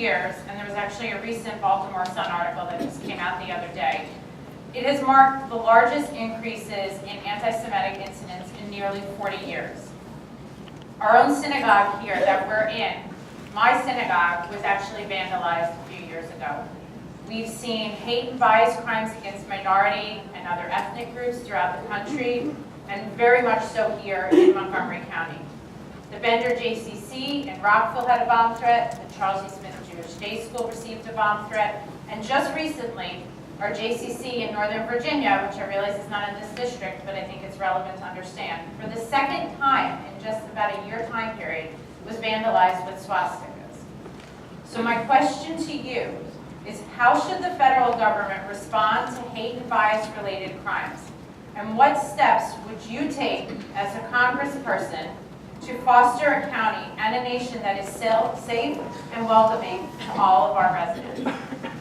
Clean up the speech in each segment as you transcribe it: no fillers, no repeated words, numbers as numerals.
years, and there was actually a recent Baltimore Sun article that just came out the other day, it has marked the largest increases in anti-Semitic incidents in nearly 40 years. Our own synagogue here that we're in, my synagogue, was actually vandalized a few years ago. We've seen hate and bias crimes against minority and other ethnic groups throughout the country, and very much so here in Montgomery County. The Bender JCC in Rockville had a bomb threat, the Charles E. Smith Jewish Day School received a bomb threat, and just recently, our JCC in Northern Virginia, which I realize is not in this district, but I think it's relevant to understand, for the second time in just about a year time period, was vandalized with swastikas. So my question to you is, how should the federal government respond to hate and bias-related crimes? And what steps would you take as a congressperson to foster a county and a nation that is safe and welcoming to all of our residents?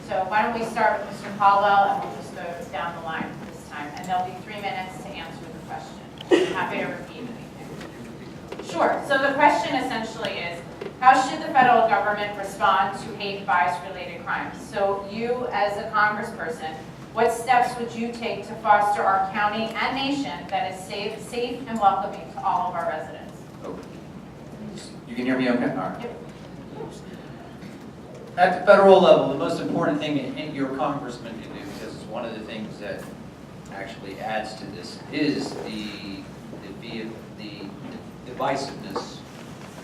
So why don't we start with Mr. Caldwell, and we'll just go down the line this time. And there'll be 3 minutes to answer the question. I'm happy to repeat anything. Sure. So the question essentially is, how should the federal government respond to hate and bias-related crimes? So you, as a congressperson, what steps would you take to foster our county and nation that is safe and welcoming to all of our residents? Okay. You can hear me okay? All right. Yep. At the federal level, the most important thing your congressman can do, because it's one of the things that actually adds to this, is the divisiveness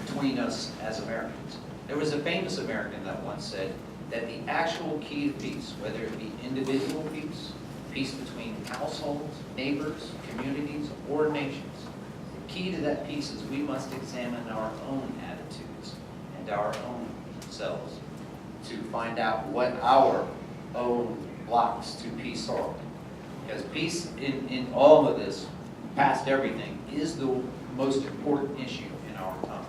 between us as Americans. There was a famous American that once said that the actual key to peace, whether it be individual peace, peace between households, neighbors, communities, or nations, the key to that peace is we must examine our own attitudes and our own selves to find out what our own blocks to peace are. Because peace in all of this, past everything, is the most important issue in our time.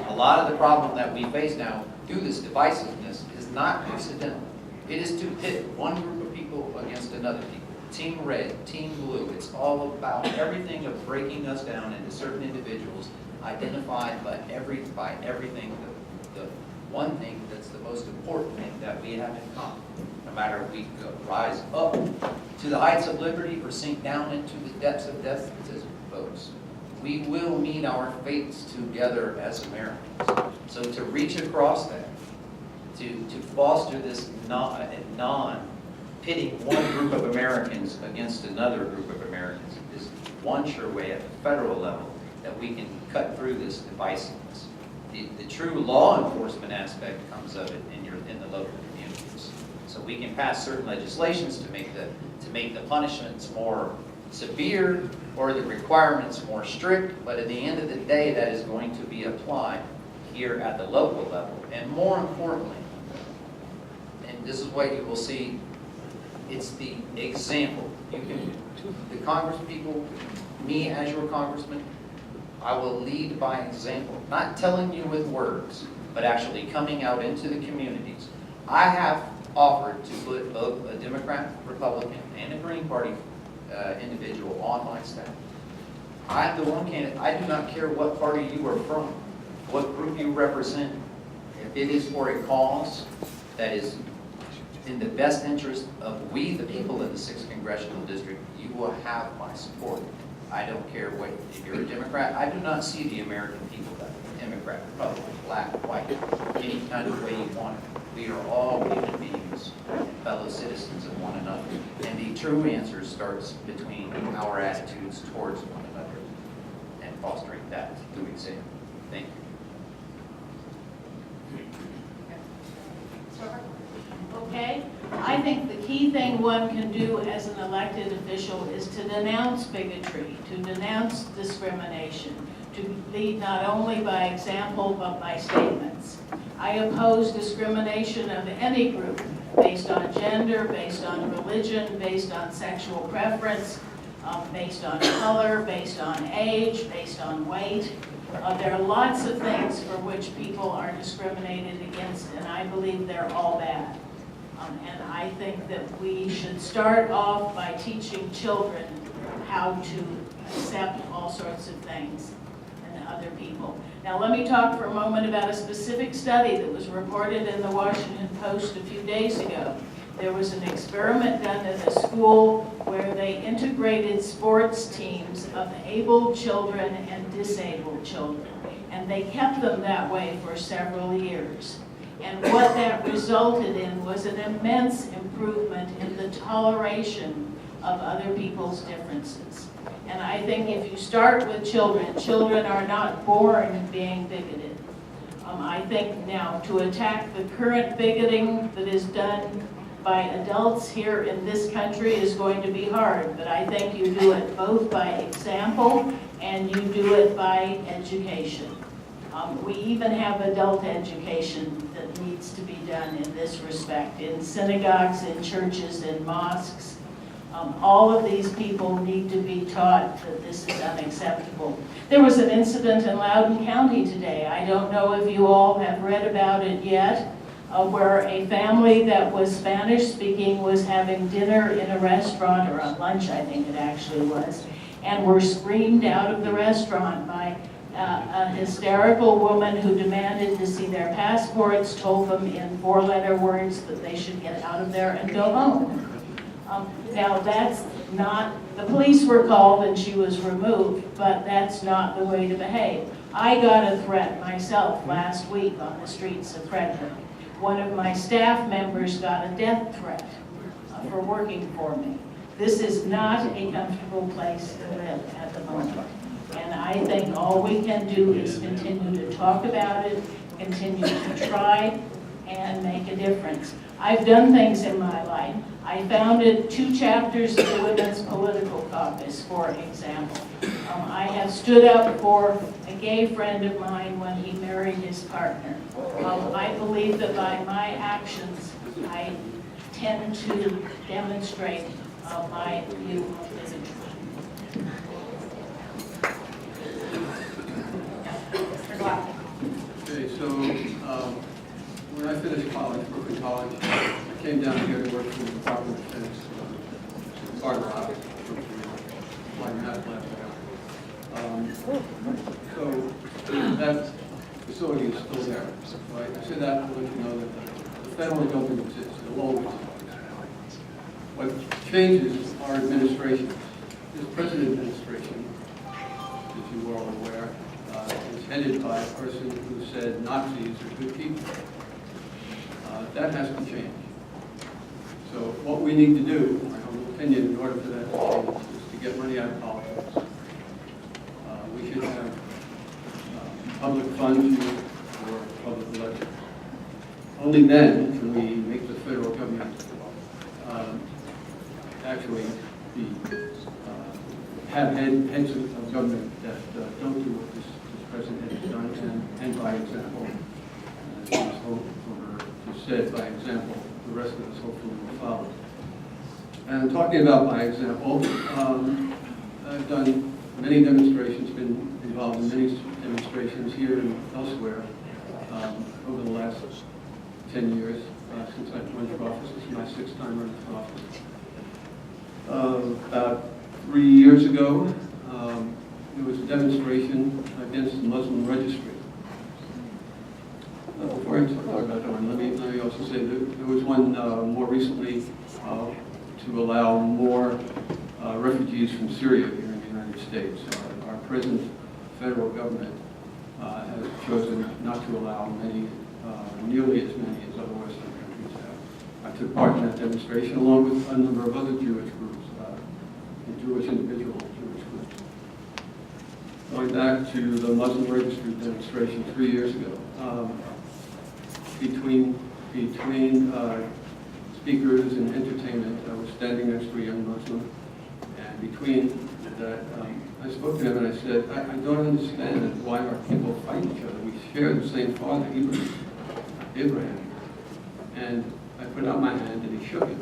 A lot of the problem that we face now through this divisiveness is not accidental. It is to pit one group of people against another people. Team red, team blue, it's all about everything of breaking us down into certain individuals identified by everything, the one thing that's the most important thing that we have in common. No matter if we rise up to the heights of liberty or sink down into the depths of despotism, folks, we will meet our fates together as Americans. So to reach across that, to foster this non-pitting one group of Americans against another group of Americans is one sure way at the federal level that we can cut through this divisiveness. The true law enforcement aspect comes of it in the local communities. So we can pass certain legislations to make the punishments more severe or the requirements more strict, but at the end of the day, that is going to be applied here at the local level. And more importantly, and this is what you will see, it's the example. The congresspeople, me as your congressman, I will lead by example, not telling you with words, but actually coming out into the communities. I have offered to put both a Democrat, Republican, and a Green Party individual on my staff. I'm the one candidate. I do not care what party you are from, what group you represent. If it is for a cause that is in the best interest of we, the people in the 6th Congressional District, you will have my support. I don't care if you're a Democrat. I do not see the American people that way. Democrat, Republican, black, white, any kind of way you want it. We are all human beings and fellow citizens of one another. And the true answer starts between our attitudes towards one another and fostering that through example. Thank you. Okay, I think the key thing one can do as an elected official is to denounce bigotry, to denounce discrimination, to lead not only by example but by statements. I oppose discrimination of any group based on gender, based on religion, based on sexual preference, based on color, based on age, based on weight. There are lots of things for which people are discriminated against, and I believe they're all bad. And I think that we should start off by teaching children how to accept all sorts of things and other people. Now, let me talk for a moment about a specific study that was reported in the Washington Post a few days ago. There was an experiment done at a school where they integrated sports teams of able children and disabled children. And they kept them that way for several years. And what that resulted in was an immense improvement in the toleration of other people's differences. And I think if you start with children, children are not born being bigoted. I think now to attack the current bigoting that is done by adults here in this country is going to be hard, but I think you do it both by example and you do it by education. We even have adult education that needs to be done in this respect, in synagogues, in churches, in mosques. All of these people need to be taught that this is unacceptable. There was an incident in Loudoun County today. I don't know if you all have read about it yet, where a family that was Spanish speaking was having dinner in a restaurant, or a lunch I think it actually was, and were screamed out of the restaurant by a hysterical woman who demanded to see their passports, told them in 4-letter words that they should get out of there and go home. Now that's not, the police were called and she was removed, but that's not the way to behave. I got a threat myself last week on the streets of Frederick. One of my staff members got a death threat for working for me. This is not a comfortable place to live at the moment. And I think all we can do is continue to talk about it, continue to try, and make a difference. I've done things in my life. I founded 2 chapters of the Women's Political Caucus, for example. I have stood up for a gay friend of mine when he married his partner. I believe that by my actions, I tend to demonstrate my view of bigotry. Okay, so when I finished college, Brooklyn College, I came down here to work for the Department of Defense, Carter House, my math lab there. So that facility is still there. Right? I say that to let you know that the federal government exists. It will always exist. What changes our administration. This present administration, as you are all aware, is headed by a person who said Nazis are good people. That has to change. So what we need to do, in my humble opinion, in order for that to change, is to get money out of politics. We should have public funds for public elections. Only then can we make the federal government actually be, have heads of government that don't do what this president has done, and by example, as Ms. October just said, by example, the rest of us hopefully will follow. And talking about by example, I've done many demonstrations, been involved in many demonstrations here and elsewhere over the last 10 years since I've run for office. This is my 6th time running for office. About 3 years ago, there was a demonstration against the Muslim registry. Before I talk about that one, let me also say that there was one more recently to allow more refugees from Syria here in the United States. Our present federal government has chosen not to allow many, nearly as many as other Western countries have. I took part in that demonstration along with a number of other Jewish groups, Jewish individual Jewish groups. Going back to the Muslim registry demonstration 3 years ago, between speakers and entertainment, I was standing next to a young Muslim, and between that, I spoke to him and I said, I don't understand why our people fight each other. We share the same father, Abraham. And I put out my hand and he shook it.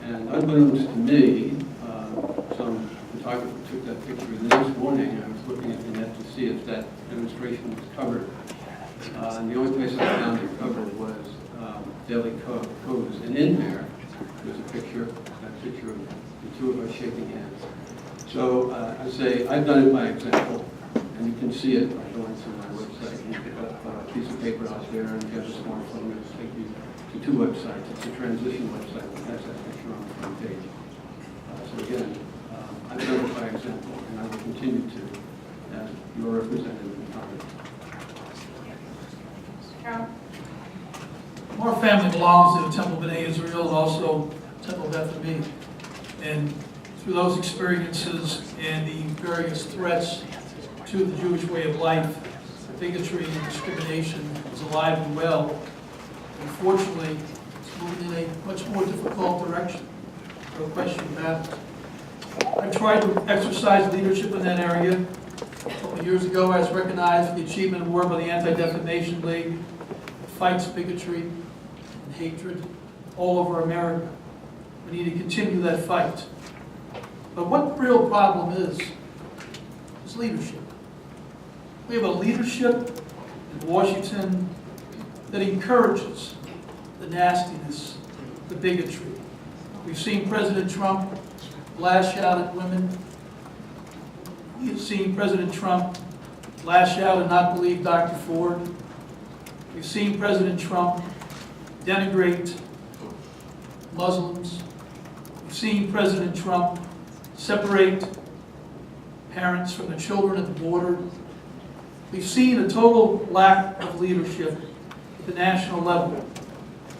And unbeknownst to me, some photographer took that picture. The next morning, I was looking at the net to see if that demonstration was covered. And the only place I found it covered was Daily Codes. And in there was a picture of the 2 of us shaking hands. So I say, I've done it by example, and And you can see it by going to my website. You pick up a piece of paper out there and get a smartphone and take you to two websites. It's a transition website that has that picture on the front page. So again, I live by example, and I will continue to as your representative in Congress. Carol? Our family belongs to the Temple of B'nai Israel and also Temple of Beth-Ami. And through those experiences and the various threats to the Jewish way of life, bigotry and discrimination is alive and well. Unfortunately, it's moving in a much more difficult direction. No question about it. I've tried to exercise leadership in that area. A couple of years ago, I was recognized for the Achievement Award by the Anti-Defamation League. It fights bigotry and hatred all over America. We need to continue that fight. But what the real problem is leadership. We have a leadership in Washington that encourages the nastiness, the bigotry. We've seen President Trump lash out at women. We have seen President Trump lash out and not believe Dr. Ford. We've seen President Trump denigrate Muslims. We've seen President Trump separate parents from their children at the border. We've seen a total lack of leadership at the national level.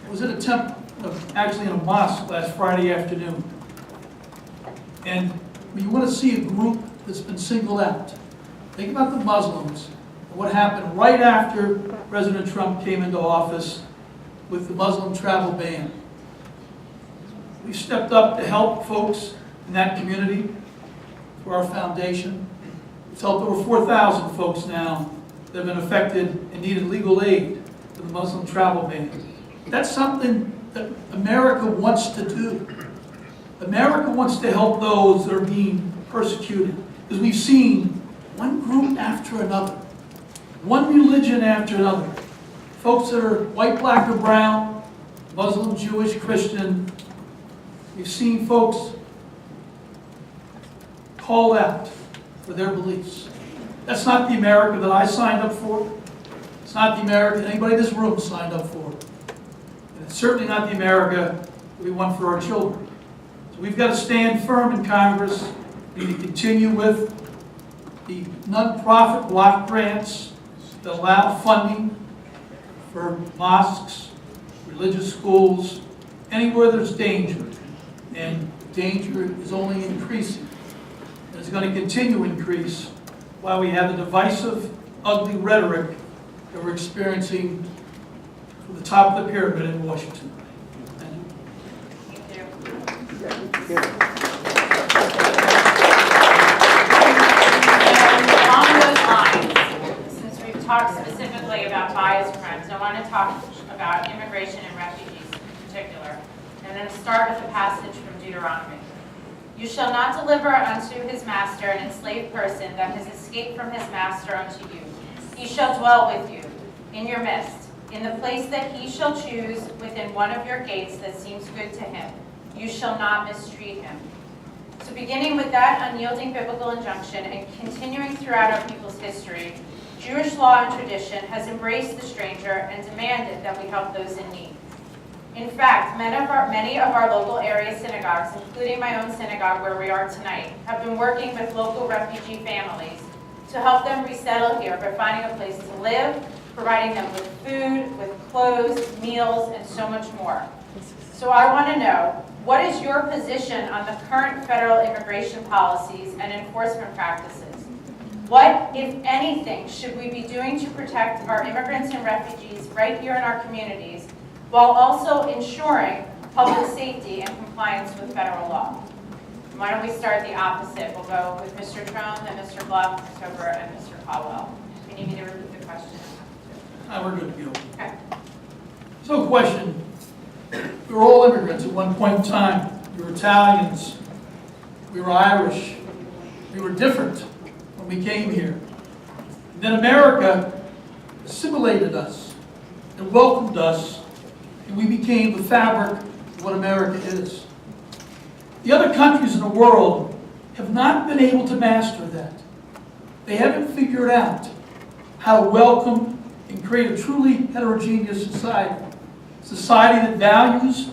I was at a temple, actually in a mosque last Friday afternoon. And when you want to see a group that's been singled out, think about the Muslims and what happened right after President Trump came into office with the Muslim travel ban. We stepped up to help folks in that community through our foundation. We've helped over 4,000 folks now that have been affected and needed legal aid for the Muslim travel ban. That's something that America wants to do. America wants to help those that are being persecuted. Because we've seen one group after another, one religion after another. Folks that are white, black, or brown, Muslim, Jewish, Christian. We've seen folks called out for their beliefs. That's not the America that I signed up for. It's not the America that anybody in this room signed up for. And it's certainly not the America we want for our children. So we've got to stand firm in Congress. We need to continue with the nonprofit block grants that allow funding for mosques, religious schools, anywhere there's danger. And danger is only increasing. And it's going to continue to increase while we have the divisive, ugly rhetoric that we're experiencing from the top of the pyramid in Washington. Thank you. Along those lines, since we've talked specifically about bias crimes, I want to talk about immigration and refugees in particular. And then start with a passage from Deuteronomy. You shall not deliver unto his master an enslaved person that has escaped from his master unto you. He shall dwell with you in your midst, in the place that he shall choose within one of your gates that seems good to him. You shall not mistreat him. So beginning with that unyielding biblical injunction and continuing throughout our people's history, Jewish law and tradition has embraced the stranger and demanded that we help those in need. In fact, many of our local area synagogues, including my own synagogue where we are tonight, have been working with local refugee families to help them resettle here by finding a place to live, providing them with food, with clothes, meals, and so much more. So I want to know, what is your position on the current federal immigration policies and enforcement practices? What, if anything, should we be doing to protect our immigrants and refugees right here in our communities, while also ensuring public safety and compliance with federal law? Why don't we start the opposite? We'll go with Mr. Trone, then Mr. Bluff, October, and Mr. Caldwell. If you need me to repeat the question. We're good to go. Okay. So question, we were all immigrants at one point in time. We were Italians, we were Irish, we were different when we came here. And then America assimilated us and welcomed us, and we became the fabric of what America is. The other countries in the world have not been able to master that. They haven't figured out how to welcome and create a truly heterogeneous society. A society that values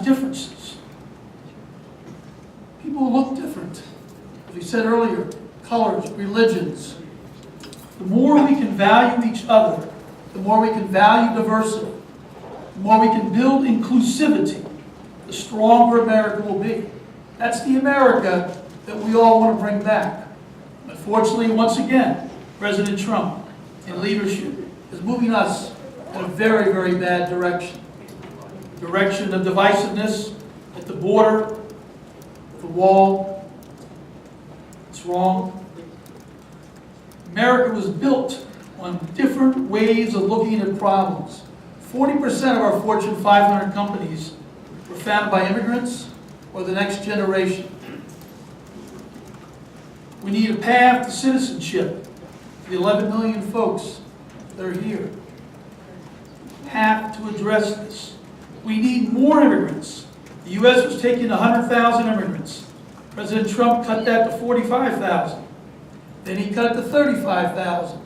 differences. People look different. As we said earlier, colors, religions. The more we can value each other, the more we can value diversity, the more we can build inclusivity, the stronger America will be. That's the America that we all want to bring back. Unfortunately, once again, President Trump in leadership is moving us in a very, very bad direction. Direction of divisiveness at the border, the wall. It's wrong. America was built on different ways of looking at problems. 40% of our Fortune 500 companies were founded by immigrants or the next generation. We need a path to citizenship for the 11 million folks that are here. Have to address this. We need more immigrants. The U.S. was taking 100,000 immigrants. President Trump cut that to 45,000. Then he cut it to 35,000.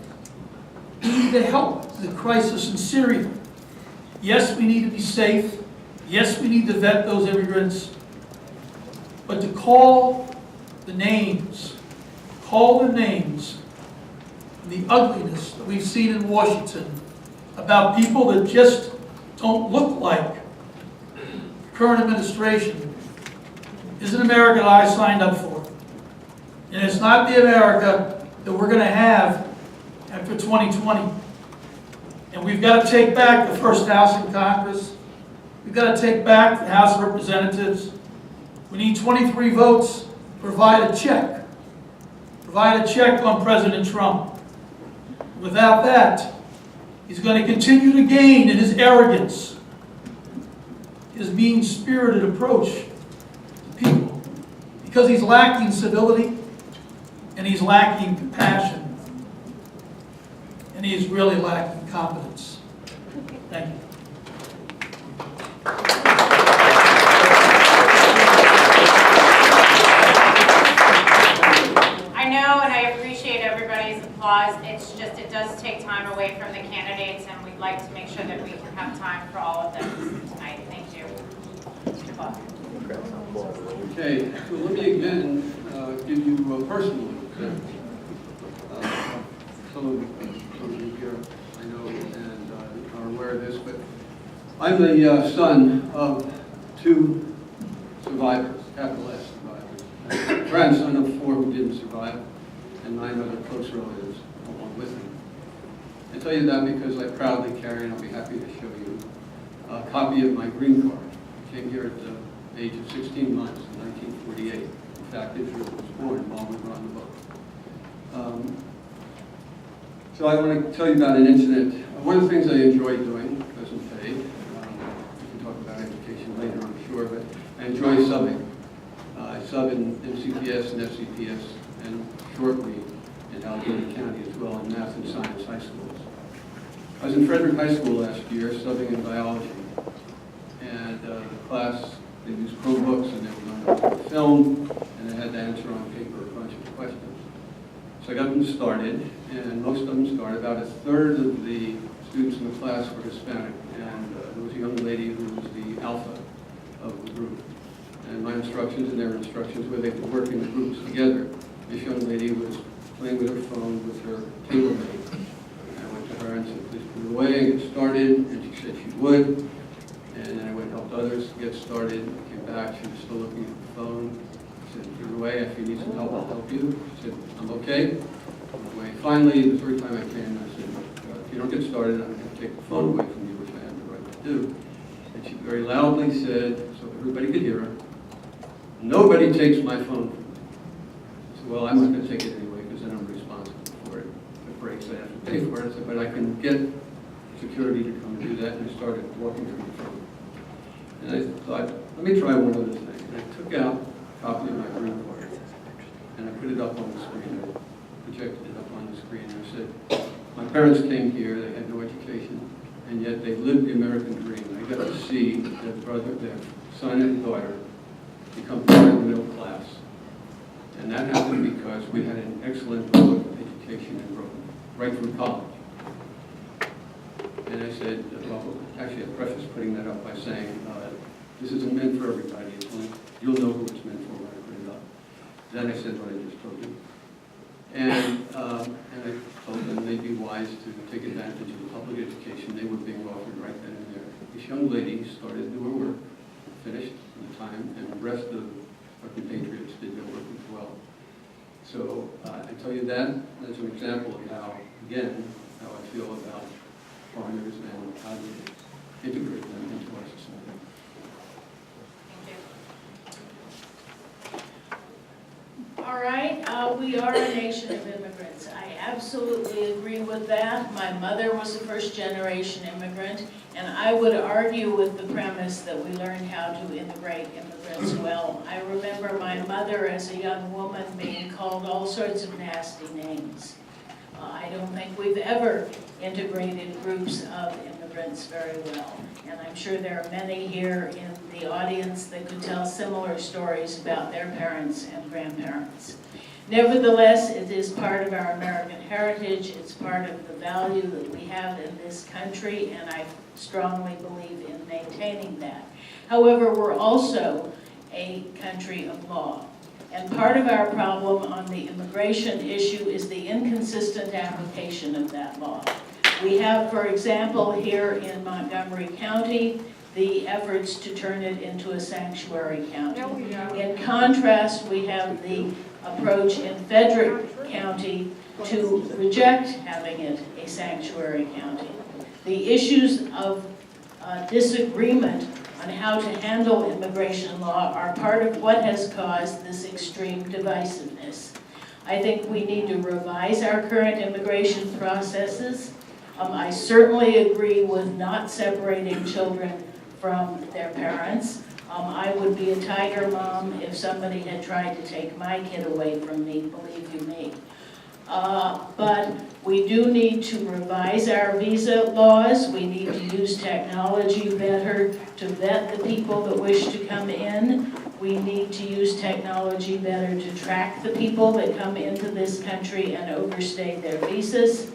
We need to help the crisis in Syria. Yes, we need to be safe. Yes, we need to vet those immigrants. But to call the names, and the ugliness that we've seen in Washington about people that just don't look like the current administration is an America that I signed up for. And it's not the America that we're going to have after 2020. And we've got to take back the first house in Congress. We've got to take back the House of Representatives. We need 23 votes to provide a check. Provide a check on President Trump. Without that, he's going to continue to gain in his arrogance, his mean-spirited approach to people, because he's lacking civility and he's lacking compassion and he's really lacking competence. Thank you. I know and I appreciate everybody's applause. It's just, it does take time away from the candidates, and we'd like to make sure that we can have time for all of them tonight. Thank you. Mr. Buck. Okay, so let me again give you a personal example. Some of you here, I know, and are aware of this, but I'm the son of two survivors, capital S survivors. Grandson of 4 who didn't survive, and 9 other close relatives along with me. I tell you that because I proudly carry, and I'll be happy to show you, a copy of my green card. I came here at the age of 16 months in 1948. In fact, Israel was born while we were on the boat. So I want to tell you about an incident. One of the things I enjoy doing, doesn't pay, we can talk about education later, I'm sure, but I enjoy subbing. I sub in MCPS and FCPS, and shortly in Allegheny County as well in math and science high schools. I was in Frederick High School last year subbing in biology, and the class, they used Chromebooks and they were going to film, and they had to answer on paper a bunch of questions. So I got them started, and most of them started. About a third of the students in the class were Hispanic, and there was a young lady who was the alpha of the group. And my instructions and their instructions were they could work in groups together. This young lady was playing with her phone with her table mate. I went to her and said, please put it away and get started, and she said she would. And then I went and helped others get started. I came back, she was still looking at the phone. I said, put it away, if you need some help, I'll help you. She said, I'm okay. Finally, the third time I came, I said, if you don't get started, I'm going to take the phone away from you, which I have the right to do. And she very loudly said, so everybody could hear her, nobody takes my phone from me. I said, well, I'm not going to take it anyway, because then I'm responsible for it. If it breaks, I have to pay for it. I said, but I can get security to come and do that, and I started walking through the phone. And I thought, let me try one other thing. And I took out a copy of my green card, and I put it up on the screen. I projected it up on the screen, and I said, my parents came here, they had no education, and yet they lived the American dream. I got to see their brother, their son and daughter become part of the middle class. And that happened because we had an excellent public education in Brooklyn, right through college. And I said, well, actually I prefaced putting that up by saying, this isn't meant for everybody. It's only, you'll know who it's meant for when I put it up. Then I said what I just told you. And I told them they'd be wise to take advantage of the public education they were being offered right then and there. This young lady started doing work, finished in time, and the rest of our compatriots did their work as well. So I tell you that as an example of how, again, how I feel about foreigners and how to integrate them into our society. All right, we are a nation of immigrants. I absolutely agree with that. My mother was a first-generation immigrant, and I would argue with the premise that we learned how to integrate immigrants well. I remember my mother as a young woman being called all sorts of nasty names. I don't think we've ever integrated groups of immigrants very well. And I'm sure there are many here in the audience that could tell similar stories about their parents and grandparents. Nevertheless, it is part of our American heritage. It's part of the value that we have in this country, and I strongly believe in maintaining that. However, we're also a country of law. And part of our problem on the immigration issue is the inconsistent application of that law. We have, for example, here in Montgomery County, the efforts to turn it into a sanctuary county. In contrast, we have the approach in Frederick County to reject having it a sanctuary county. The issues of disagreement on how to handle immigration law are part of what has caused this extreme divisiveness. I think we need to revise our current immigration processes. I certainly agree with not separating children from their parents. I would be a tiger mom if somebody had tried to take my kid away from me, believe you me. But we do need to revise our visa laws. We need to use technology better to vet the people that wish to come in. We need to use technology better to track the people that come into this country and overstay their visas.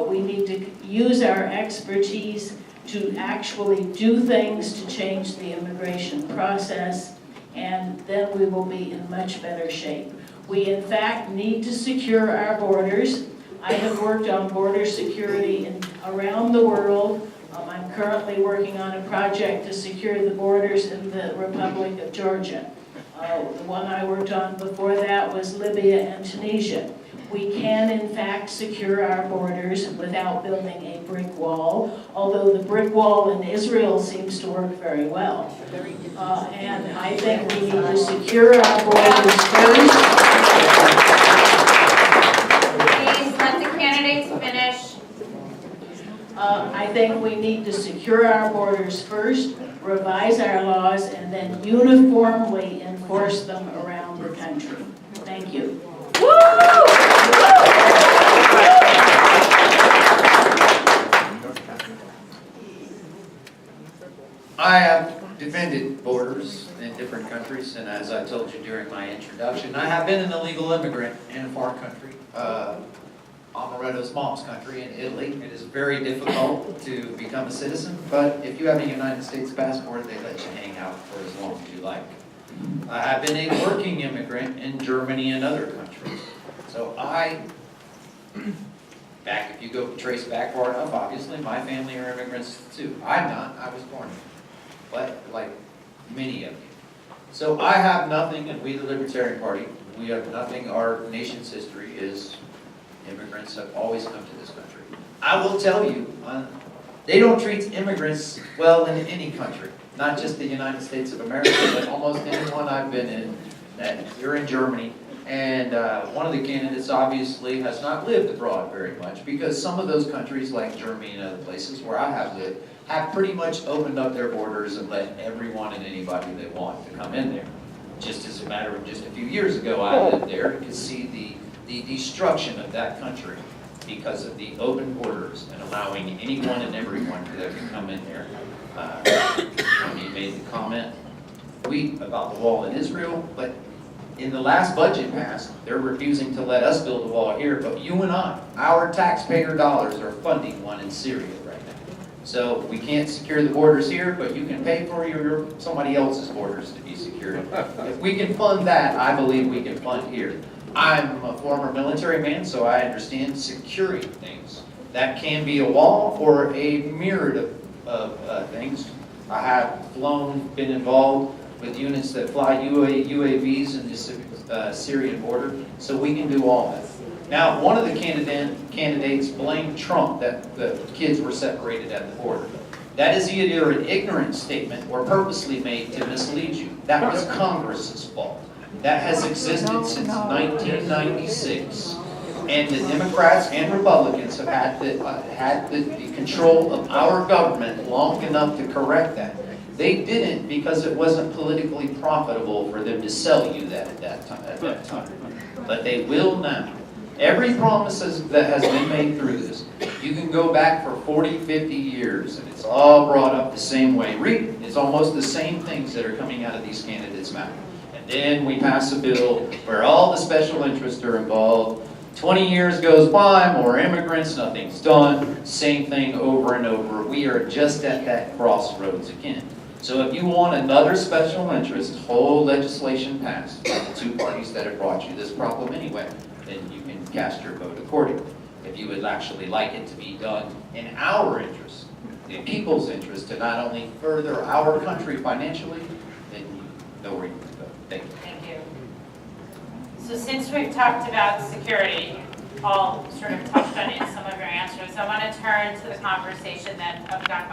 We need to use our expertise to actually do things to change the immigration process, and then we will be in much better shape. We, in fact, need to secure our borders. I have worked on border security around the world. I'm currently working on a project to secure the borders in the Republic of Georgia. The one I worked on before that was Libya and Tunisia. We can, in fact, secure our borders without building a brick wall, although the brick wall in Israel seems to work very well. And I think we need to secure our borders first. Please let the candidates finish. I think we need to secure our borders first, revise our laws, and then uniformly enforce them around the country. Thank you. I have defended borders in different countries, and as I told you during my introduction, I have been an illegal immigrant in a foreign country, Amaretto's mom's country in Italy. It is very difficult to become a citizen, but if you have a United States passport, they let you hang out for as long as you like. I have been a working immigrant in Germany and other countries. So if you go trace back far enough, obviously my family are immigrants too. I'm not, I was born here, but like many of you. So I have nothing, and we the Libertarian Party, we have nothing. Our nation's history is immigrants have always come to this country. I will tell you, they don't treat immigrants well in any country, not just the United States of America, but almost anyone I've been in. That you're in Germany, and one of the candidates obviously has not lived abroad very much, because some of those countries like Germany and other places where I have lived have pretty much opened up their borders and let everyone and anybody they want to come in there. Just as a matter of just a few years ago, I lived there and could see the destruction of that country because of the open borders and allowing anyone and everyone that can come in there. When he made the comment about the wall in Israel, but In the last budget passed, they're refusing to let us build a wall here, but you and I, our taxpayer dollars are funding one in Syria right now. So we can't secure the borders here, but you can pay for somebody else's borders to be secured. If we can fund that, I believe we can fund here. I'm a former military man, so I understand securing things. That can be a wall or a myriad of things. I have been involved with units that fly UAVs in the Syrian border, so we can do all that. Now, one of the candidates blamed Trump that the kids were separated at the border. That is either an ignorant statement or purposely made to mislead you. That was Congress's fault. That has existed since 1996. And the Democrats and Republicans have had the control of our government long enough to correct that. They didn't because it wasn't politically profitable for them to sell you that at that time. But they will now. Every promise that has been made through this, you can go back for 40, 50 years, and it's all brought up the same way. Read it. It's almost the same things that are coming out of these candidates' mouth. And then we pass a bill where all the special interests are involved. 20 years goes by, more immigrants, nothing's done. Same thing over and over. We are just at that crossroads again. So if you want another special interest, whole legislation passed by the two parties that have brought you this problem anyway, then you can cast your vote accordingly. If you would actually like it to be done in our interest, the people's interest, to not only further our country financially, then you know where you can go. Thank you. Thank you. So since we've talked about security, all sort of touched on it in some of your answers, I want to turn to the conversation that I've got